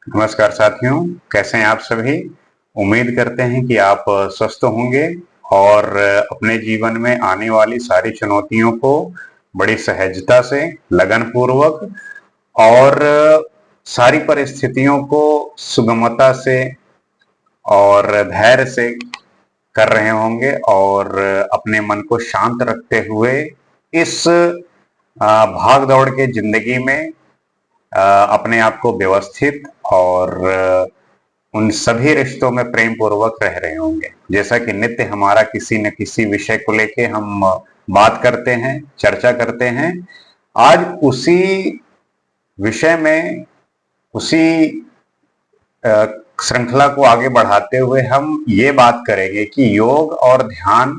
नमस्कार साथियों, कैसे हैं आप सभी। उम्मीद करते हैं कि आप स्वस्थ होंगे और अपने जीवन में आने वाली सारी चुनौतियों को बड़ी सहजता से, लगन पूर्वक और सारी परिस्थितियों को सुगमता से और धैर्य से कर रहे होंगे और अपने मन को शांत रखते हुए इस भाग दौड़ के जिंदगी में अपने आप को व्यवस्थित और उन सभी रिश्तों में प्रेम पूर्वक रह रहे होंगे। जैसा कि नित्य हमारा किसी न किसी विषय को लेके हम बात करते हैं, चर्चा करते हैं। आज उसी विषय में, उसी श्रृंखला को आगे बढ़ाते हुए हम ये बात करेंगे कि योग और ध्यान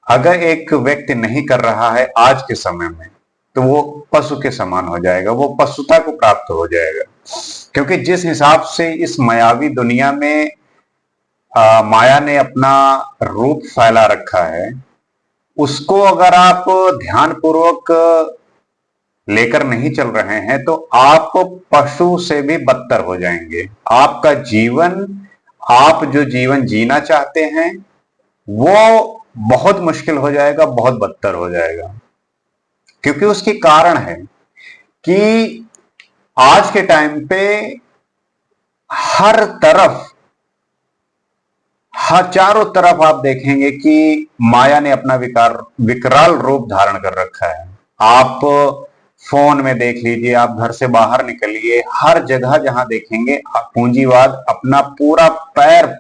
अगर एक व्यक्ति नहीं कर रहा है आज के समय में, तो वो पशु के समान हो जाएगा, वो पशुता को प्राप्त हो जाएगा। क्योंकि जिस हिसाब से इस मायावी दुनिया में माया ने अपना रूप फैला रखा है, उसको अगर आप ध्यान पूर्वक लेकर नहीं चल रहे हैं तो आप पशु से भी बदतर हो जाएंगे। आपका जीवन, आप जो जीवन जीना चाहते हैं वो बहुत मुश्किल हो जाएगा, बहुत बदतर हो जाएगा। क्योंकि उसकी कारण है कि आज के टाइम पे हर तरफ, हर चारों तरफ आप देखेंगे कि माया ने अपना विकराल रूप धारण कर रखा है। आप फोन में देख लीजिए, आप घर से बाहर निकलिए, हर जगह जहां देखेंगे पूंजीवाद अपना पूरा पैर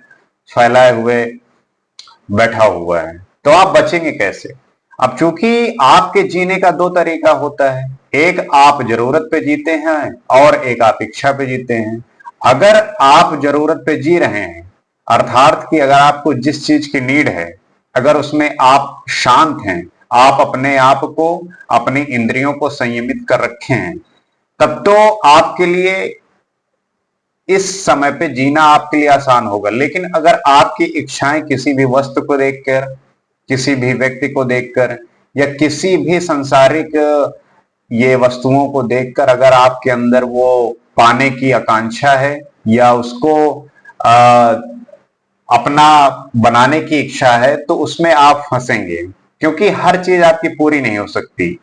फैलाए हुए बैठा हुआ है। तो आप बचेंगे कैसे? अब चूंकि आपके जीने का दो तरीका होता है, एक आप जरूरत पे जीते हैं और एक आप इच्छा पे जीते हैं। अगर आप जरूरत पे जी रहे हैं, अर्थात कि अगर आपको जिस चीज की नीड है, अगर उसमें आप शांत हैं, आप अपने आप को, अपनी इंद्रियों को संयमित कर रखे हैं, तब तो आपके लिए इस समय पे जीना आपके लिए आसान होगा। लेकिन अगर आपकी इच्छाएं किसी भी वस्तु को देखकर, किसी भी व्यक्ति को देखकर या किसी भी सांसारिक ये वस्तुओं को देखकर अगर आपके अंदर वो पाने की आकांक्षा है या उसको आ, अपना बनाने की इच्छा है, तो उसमें आप फंसेंगे। क्योंकि हर चीज आपकी पूरी नहीं हो सकती।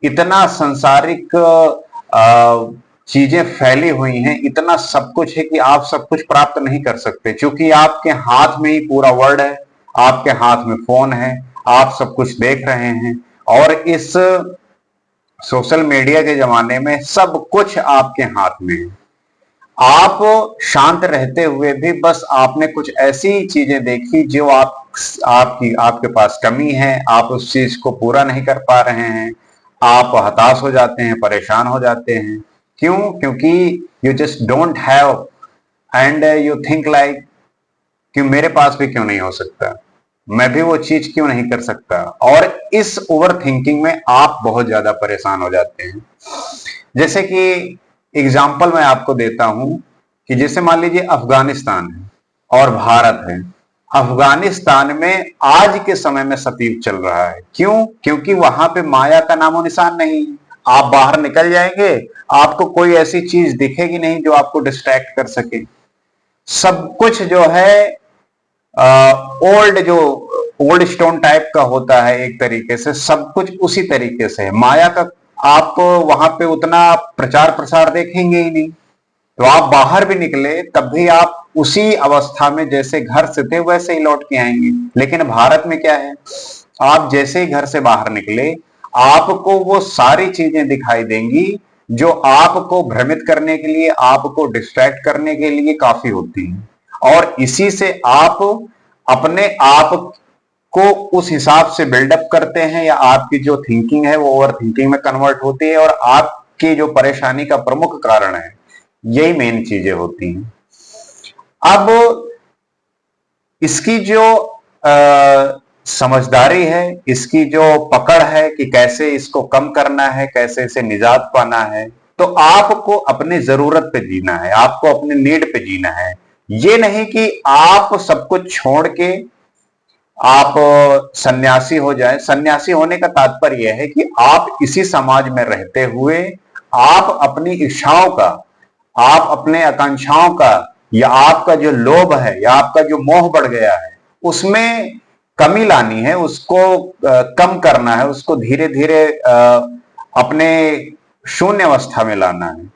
इतना सांसारिक चीजें फैली हुई हैं, इतना सब कुछ है कि आप सब कुछ प्राप्त नहीं कर सकते। क्योंकि आपके हाथ में ही पूरा वर्ल्ड है, आपके हाथ में फोन है, आप सब कुछ देख रहे हैं। और इस सोशल मीडिया के जमाने में सब कुछ आपके हाथ में है। आप शांत रहते हुए भी बस आपने कुछ ऐसी चीजें देखी जो आपके पास कमी है, आप उस चीज को पूरा नहीं कर पा रहे हैं, आप हताश हो जाते हैं, परेशान हो जाते हैं। क्यों? क्योंकि you just don't have and you think like कि मेरे पास भी क्यों नहीं हो सकता, मैं भी वो चीज क्यों नहीं कर सकता। और इस ओवर थिंकिंग में आप बहुत ज्यादा परेशान हो जाते हैं। जैसे कि एग्जाम्पल मैं आपको देता हूं कि जैसे मान लीजिए अफगानिस्तान है और भारत है। अफगानिस्तान में आज के समय में सतीव चल रहा है। क्यों? क्योंकि वहां पे माया का नामो निशान नहीं है। आप बाहर निकल जाएंगे, आपको कोई ऐसी चीज दिखेगी नहीं जो आपको डिस्ट्रैक्ट कर सके। सब कुछ जो है ओल्ड, जो ओल्ड स्टोन टाइप का होता है, एक तरीके से सब कुछ उसी तरीके से है। माया का आप वहां पे उतना प्रचार प्रसार देखेंगे ही नहीं। तो आप बाहर भी निकले तब भी आप उसी अवस्था में जैसे घर से थे वैसे ही लौट के आएंगे। लेकिन भारत में क्या है, आप जैसे ही घर से बाहर निकले आपको वो सारी चीजें दिखाई देंगी जो आपको भ्रमित करने के लिए, आपको डिस्ट्रैक्ट करने के लिए काफी होती हैं। और इसी से आप अपने आप को उस हिसाब से बिल्डअप करते हैं, या आपकी जो थिंकिंग है वो ओवर थिंकिंग में कन्वर्ट होती है। और आपकी जो परेशानी का प्रमुख कारण है, यही मेन चीजें होती हैं। अब इसकी जो समझदारी है, इसकी जो पकड़ है कि कैसे इसको कम करना है, कैसे इसे निजात पाना है, तो आपको अपनी जरूरत पे जीना है, आपको अपने नीड पे जीना है। ये नहीं कि आप सब कुछ छोड़ के आप सन्यासी हो जाए। सन्यासी होने का तात्पर्य यह है कि आप इसी समाज में रहते हुए आप अपनी इच्छाओं का, आप अपने आकांक्षाओं का या आपका जो लोभ है या आपका जो मोह बढ़ गया है उसमें कमी लानी है, उसको कम करना है, उसको धीरे धीरे अपने शून्य अवस्था में लाना है।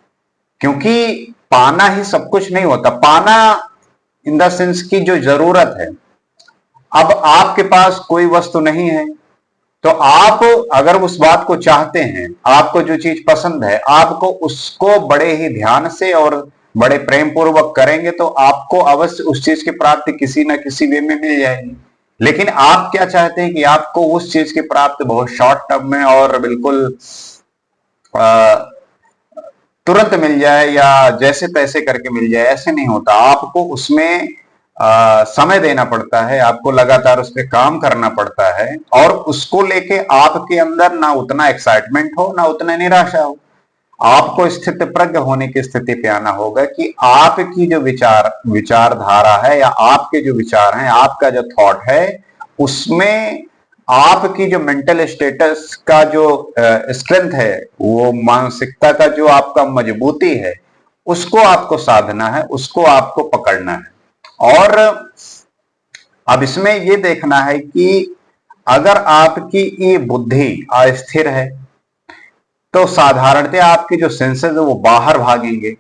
क्योंकि पाना ही सब कुछ नहीं होता। पाना इन द सेंस की जो जरूरत है, अब आपके पास कोई वस्तु नहीं है तो आप अगर उस बात को चाहते हैं, आपको जो चीज पसंद है, आपको उसको बड़े ही ध्यान से और बड़े प्रेम पूर्वक करेंगे तो आपको अवश्य उस चीज की प्राप्ति किसी ना किसी वे में मिल जाएगी। लेकिन आप क्या चाहते हैं कि आपको उस चीज की प्राप्ति बहुत शॉर्ट टर्म में और बिल्कुल तुरंत मिल जाए या जैसे तैसे करके मिल जाए। ऐसे नहीं होता, आपको उसमें समय देना पड़ता है, आपको लगातार उस पर काम करना पड़ता है और उसको लेके आपके अंदर ना उतना एक्साइटमेंट हो ना उतना निराशा हो। आपको स्थित प्रज्ञ होने की स्थिति पे आना होगा कि आपकी जो विचारधारा है या आपके जो विचार हैं, आपका जो थॉट है, उसमें आपकी जो मेंटल स्टेटस का जो स्ट्रेंथ है, वो मानसिकता का जो आपका मजबूती है, उसको आपको साधना है, उसको आपको पकड़ना है। और अब इसमें ये देखना है कि अगर आपकी ये बुद्धि अस्थिर है तो साधारणतः आपके जो सेंसेस है वो बाहर भागेंगे।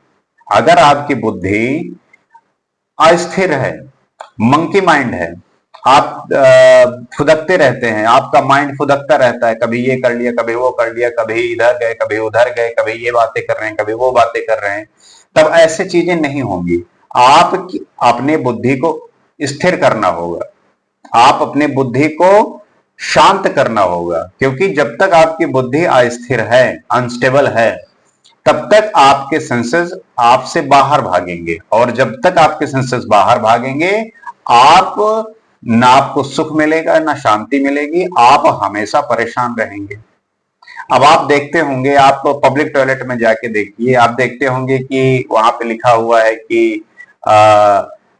अगर आपकी बुद्धि अस्थिर है, मंकी माइंड है, आप फुदकते रहते हैं, आपका माइंड फुदकता रहता है, कभी ये कर लिया, कभी वो कर लिया, कभी इधर गए, कभी उधर गए, कभी ये बातें कर रहे हैं, कभी वो बातें कर रहे हैं, तब ऐसे चीजें नहीं होंगी। आप अपने बुद्धि को स्थिर करना होगा, आप अपने बुद्धि को शांत करना होगा। क्योंकि जब तक आपकी बुद्धि अस्थिर है, अनस्टेबल है, तब तक आपके सेंसेस आपसे बाहर भागेंगे और जब तक आपके सेंसेस बाहर भागेंगे, आप ना आपको सुख मिलेगा ना शांति मिलेगी, आप हमेशा परेशान रहेंगे। अब आप देखते होंगे, आप पब्लिक टॉयलेट में जाके देखिए, आप देखते होंगे कि वहां पे लिखा हुआ है कि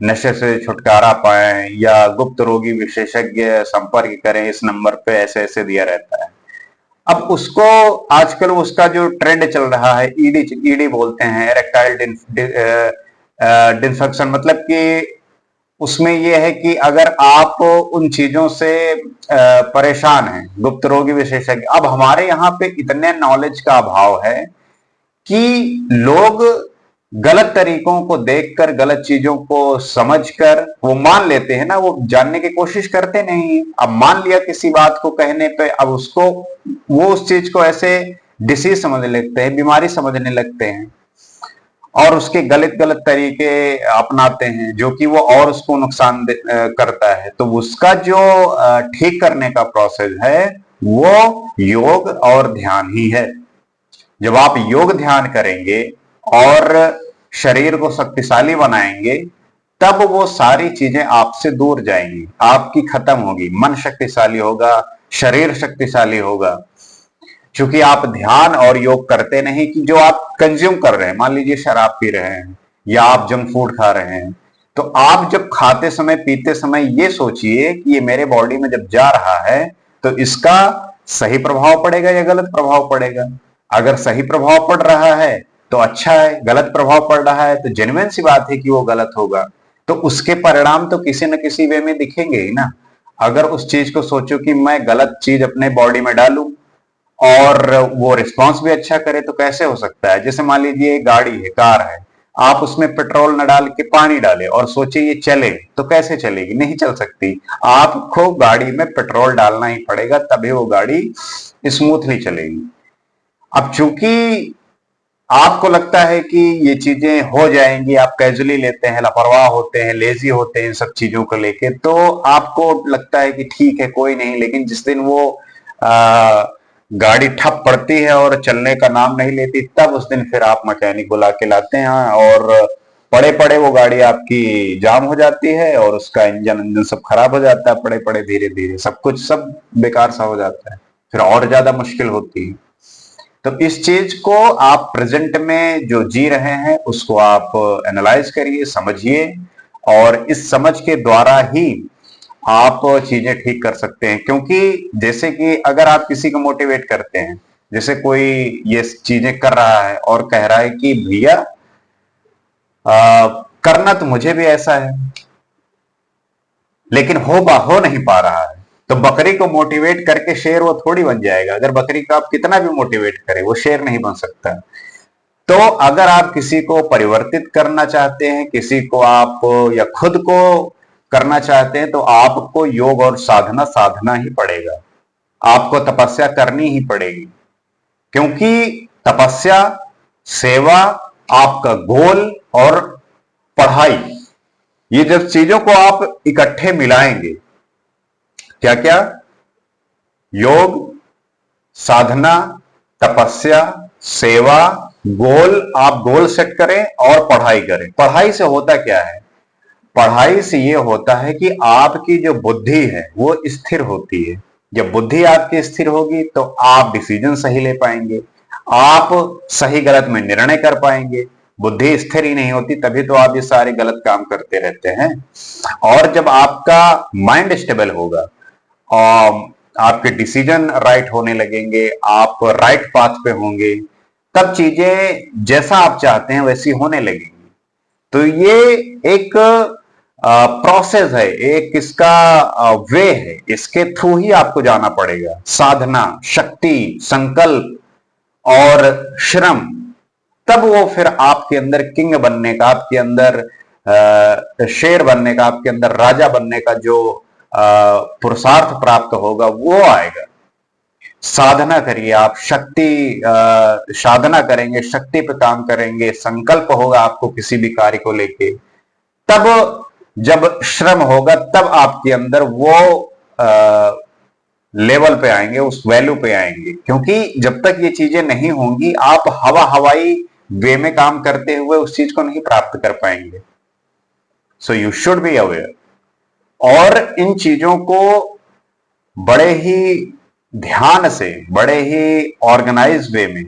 नशे से छुटकारा पाएं या गुप्त रोगी विशेषज्ञ संपर्क करें, इस नंबर पे ऐसे ऐसे दिया रहता है। अब उसको आजकल उसका जो ट्रेंड चल रहा है, ईडी ईडी बोलते हैं, इरेक्टाइल डिसफंक्शन, मतलब कि उसमें यह है कि अगर आप उन चीजों से परेशान हैं, गुप्त रोगी विशेषज्ञ। अब हमारे यहाँ पे इतने नॉलेज का अभाव है कि लोग गलत तरीकों को देखकर, गलत चीजों को समझकर वो मान लेते हैं ना, वो जानने की कोशिश करते नहीं। अब मान लिया किसी बात को कहने पे, अब उसको वो उस चीज को ऐसे डिसीज समझने लगते हैं, बीमारी समझने लगते हैं और उसके गलत गलत तरीके अपनाते हैं जो कि वो और उसको नुकसान करता है। तो उसका जो ठीक करने का प्रोसेस है वो योग और ध्यान ही है। जब आप योग ध्यान करेंगे और शरीर को शक्तिशाली बनाएंगे, तब वो सारी चीजें आपसे दूर जाएंगी, आपकी खत्म होगी। मन शक्तिशाली होगा, शरीर शक्तिशाली होगा। क्योंकि आप ध्यान और योग करते नहीं कि जो आप कंज्यूम कर रहे हैं, मान लीजिए शराब पी रहे हैं या आप जंक फूड खा रहे हैं, तो आप जब खाते समय, पीते समय ये सोचिए कि ये मेरे बॉडी में जब जा रहा है तो इसका सही प्रभाव पड़ेगा या गलत प्रभाव पड़ेगा। अगर सही प्रभाव पड़ रहा है तो अच्छा है, गलत प्रभाव पड़ रहा है तो जेन्युइन सी बात है कि वो गलत होगा। तो उसके परिणाम तो किसी न किसी वे में दिखेंगे ही ना। अगर उस चीज को सोचो कि मैं गलत चीज अपने बॉडी में डालूं और वो रिस्पॉन्स भी अच्छा करे तो कैसे हो सकता है। जैसे मान लीजिए गाड़ी है, कार है, आप उसमें पेट्रोल न डाल के पानी डाले और सोचे ये चले, तो कैसे चलेगी? नहीं चल सकती। आपको गाड़ी में पेट्रोल डालना ही पड़ेगा, तभी वो गाड़ी स्मूथली चलेगी। अब चूंकि आपको लगता है कि ये चीजें हो जाएंगी, आप कैजुअली लेते हैं, लापरवाह होते हैं, लेजी होते हैं इन सब चीजों को लेके, तो आपको लगता है कि ठीक है कोई नहीं। लेकिन जिस दिन वो गाड़ी ठप पड़ती है और चलने का नाम नहीं लेती, तब उस दिन फिर आप मैकेनिक बुला के लाते हैं और पड़े पड़े वो गाड़ी आपकी जाम हो जाती है और उसका इंजन सब खराब हो जाता है। पड़े पड़े धीरे धीरे सब कुछ सब बेकार सा हो जाता है, फिर और ज्यादा मुश्किल होती है। तो इस चीज को आप प्रेजेंट में जो जी रहे हैं उसको आप एनालाइज करिए, समझिए और इस समझ के द्वारा ही आप चीजें ठीक कर सकते हैं। क्योंकि जैसे कि अगर आप किसी को मोटिवेट करते हैं, जैसे कोई ये चीजें कर रहा है और कह रहा है कि भैया करना तो मुझे भी ऐसा है, लेकिन हो नहीं पा रहा है। तो बकरी को मोटिवेट करके शेर वो थोड़ी बन जाएगा। अगर बकरी को आप कितना भी मोटिवेट करें, वो शेर नहीं बन सकता। तो अगर आप किसी को परिवर्तित करना चाहते हैं, किसी को आप या खुद को करना चाहते हैं, तो आपको योग और साधना साधना ही पड़ेगा। आपको तपस्या करनी ही पड़ेगी, क्योंकि तपस्या, सेवा, आपका गोल और पढ़ाई, ये जब चीजों को आप इकट्ठे मिलाएंगे, क्या क्या, योग, साधना, तपस्या, सेवा, गोल, आप गोल सेट करें और पढ़ाई करें। पढ़ाई से होता क्या है? पढ़ाई से ये होता है कि आपकी जो बुद्धि है वो स्थिर होती है। जब बुद्धि आपकी स्थिर होगी तो आप डिसीजन सही ले पाएंगे, आप सही गलत में निर्णय कर पाएंगे। बुद्धि स्थिर ही नहीं होती, तभी तो आप ये सारे गलत काम करते रहते हैं। और जब आपका माइंड स्टेबल होगा और आपके डिसीजन राइट होने लगेंगे, आप राइट पाथ पे होंगे, तब चीजें जैसा आप चाहते हैं वैसी होने लगेंगी। तो ये एक प्रोसेस है, एक इसका वे है, इसके थ्रू ही आपको जाना पड़ेगा। साधना, शक्ति, संकल्प और श्रम, तब वो फिर आपके अंदर किंग बनने का, आपके अंदर शेर बनने का, आपके अंदर राजा बनने का जो पुरुषार्थ प्राप्त होगा वो आएगा। साधना करिए आप, शक्ति साधना करेंगे, शक्ति पे काम करेंगे, संकल्प होगा आपको किसी भी कार्य को लेके, तब जब श्रम होगा तब आपके अंदर वो लेवल पे आएंगे, उस वैल्यू पे आएंगे। क्योंकि जब तक ये चीजें नहीं होंगी, आप हवाई वे में काम करते हुए उस चीज को नहीं प्राप्त कर पाएंगे। So you should be aware, और इन चीजों को बड़े ही ध्यान से, बड़े ही ऑर्गेनाइज वे में,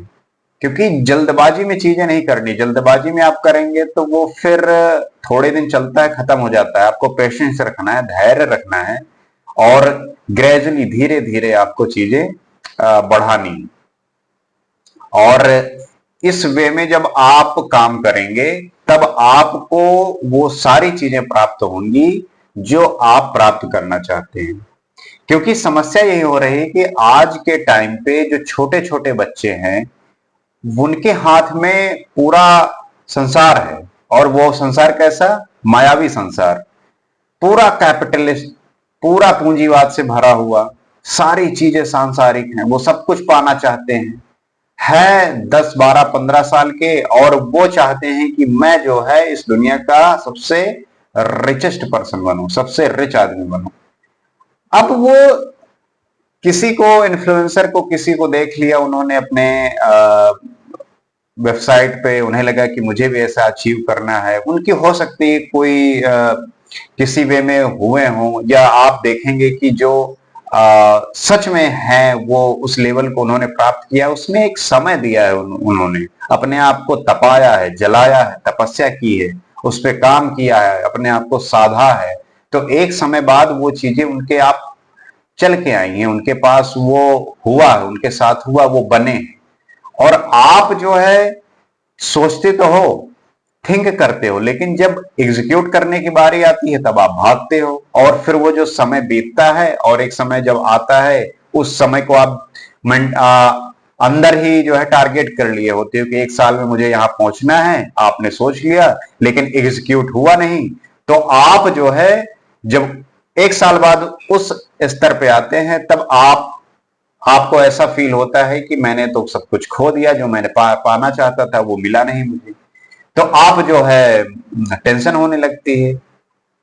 क्योंकि जल्दबाजी में चीजें नहीं करनी। जल्दबाजी में आप करेंगे तो वो फिर थोड़े दिन चलता है, खत्म हो जाता है। आपको पेशेंस रखना है, धैर्य रखना है, और ग्रेजुअली, धीरे धीरे आपको चीजें बढ़ानी। और इस वे में जब आप काम करेंगे, तब आपको वो सारी चीजें प्राप्त होंगी जो आप प्राप्त करना चाहते हैं। क्योंकि समस्या यही हो रही है कि आज के टाइम पे जो छोटे छोटे बच्चे हैं, उनके हाथ में पूरा संसार है। और वो संसार कैसा? मायावी संसार, पूरा कैपिटलिस्ट, पूरा पूंजीवाद से भरा हुआ, सारी चीजें सांसारिक हैं। वो सब कुछ पाना चाहते हैं, है 10, 12, 15 साल के, और वो चाहते हैं कि मैं जो है इस दुनिया का सबसे रिचेस्ट पर्सन बनूं, सबसे रिच आदमी बनूं। अब वो किसी को, इन्फ्लुएंसर को, किसी को देख लिया उन्होंने अपने वेबसाइट पे, उन्हें लगा कि मुझे भी ऐसा अचीव करना है। उनकी हो सकती है कोई किसी वे में हुए हों, या आप देखेंगे कि जो सच में है वो उस लेवल को उन्होंने प्राप्त किया, उसमें एक समय दिया है, उन्होंने अपने आप को तपाया है, जलाया है, तपस्या की है, उस पर काम किया है, अपने आप को साधा है। तो एक समय बाद वो चीजें उनके आप चल के आई हैं, उनके पास वो हुआ है, उनके साथ हुआ, वो बने हैं। और आप जो है सोचते तो हो, थिंक करते हो, लेकिन जब एग्जीक्यूट करने की बारी आती है तब आप भागते हो। और फिर वो जो समय बीतता है और एक समय जब आता है, उस समय को आप अंदर ही जो है टारगेट कर लिए होते हो कि 1 साल में मुझे यहां पहुंचना है। आपने सोच लिया लेकिन एग्जीक्यूट हुआ नहीं, तो आप जो है जब 1 साल बाद उस स्तर पे आते हैं, तब आपको ऐसा फील होता है कि मैंने तो सब कुछ खो दिया, जो मैंने पाना चाहता था वो मिला नहीं मुझे। तो आप जो है टेंशन होने लगती है,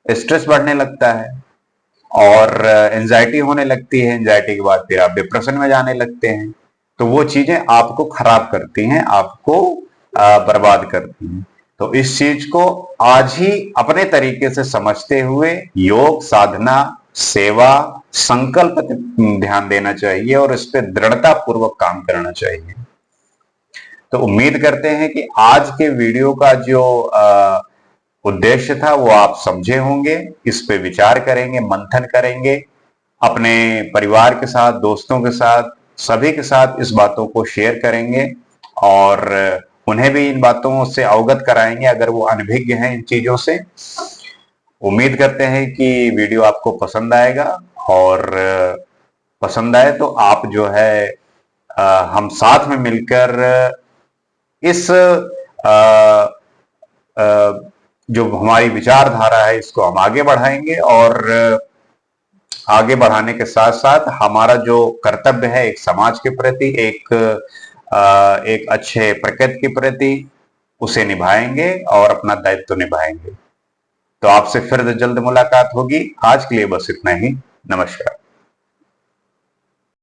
स्ट्रेस बढ़ने लगता है, और एंजाइटी होने लगती है। एंजाइटी के बाद फिर आप डिप्रेशन में जाने लगते हैं। तो वो चीजें आपको खराब करती हैं, आपको बर्बाद करती हैं। तो इस चीज को आज ही अपने तरीके से समझते हुए योग, साधना, सेवा, संकल्प ध्यान देना चाहिए, और इस पर दृढ़ता पूर्वक काम करना चाहिए। तो उम्मीद करते हैं कि आज के वीडियो का जो उद्देश्य था वो आप समझे होंगे। इस पे विचार करेंगे, मंथन करेंगे, अपने परिवार के साथ, दोस्तों के साथ, सभी के साथ इस बातों को शेयर करेंगे, और उन्हें भी इन बातों से अवगत कराएंगे अगर वो अनभिज्ञ हैं इन चीजों से। उम्मीद करते हैं कि वीडियो आपको पसंद आएगा, और पसंद आए तो आप जो है हम साथ में मिलकर इस जो हमारी विचारधारा है इसको हम आगे बढ़ाएंगे, और आगे बढ़ाने के साथ साथ हमारा जो कर्तव्य है एक समाज के प्रति, एक अच्छे प्रकृति के प्रति, उसे निभाएंगे और अपना दायित्व निभाएंगे। तो आपसे फिर जल्द मुलाकात होगी। आज के लिए बस इतना ही। नमस्कार।